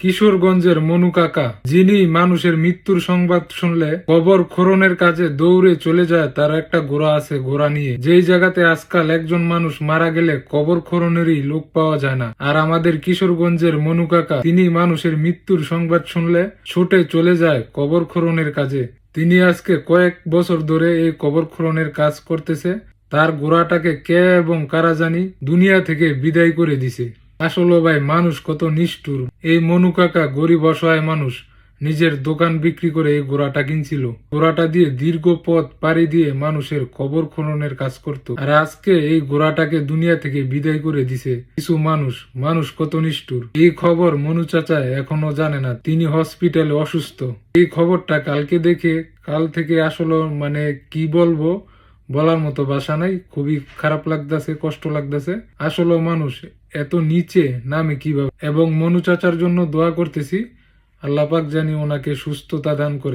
কিশোরগঞ্জের মনু কাকা, যিনি মানুষের মৃত্যুর সংবাদ শুনলে কবর খননের কাজে দৌড়ে চলে যায়, তার একটা ঘোড়া আছে। ঘোড়া নিয়ে যেই জায়গাতে আজকাল একজন মানুষ মারা গেলে কবর খননেরই লোক পাওয়া যায় না, আর আমাদের কিশোরগঞ্জের মনু কাকা, তিনি মানুষের মৃত্যুর সংবাদ শুনলে ছুটে চলে যায় কবর খননের কাজে। তিনি আজকে কয়েক বছর ধরে এই কবর খননের কাজ করতেছে। তার ঘোড়াটাকে কে এবং কারা জানি দুনিয়া থেকে বিদায় করে দিছে। আসলে ভাই, মানুষ কত নিষ্ঠুর। এই মনু কাকা গরিব অসহায় মানুষ, নিজের দোকান বিক্রি করে এই ঘোড়াটা কিনছিল। ঘোড়াটা দিয়ে দীর্ঘ পথ পাড়ি দিয়ে মানুষের কবর খননের কাজ করত, আর আজকে এই ঘোড়াটাকে দুনিয়া থেকে বিদায় করে দিছে কিছু মানুষ। মানুষ কত নিষ্ঠুর। এই খবর মনু চাচা এখনো জানে না, তিনি হসপিটালে অসুস্থ। এই খবরটা কালকে দেখে কাল থেকে আসলে মানে কি বলবো, বলার মতো ভাষা নাই। খুবই খারাপ লাগতেছে, কষ্ট লাগতেছে। আসলে মানুষ এত নিচে নামে কিভাবে। এবং মনু চাচার জন্য দোয়া করতেছি, আল্লাহ পাক জানি ওনাকে সুস্থতা দান করে।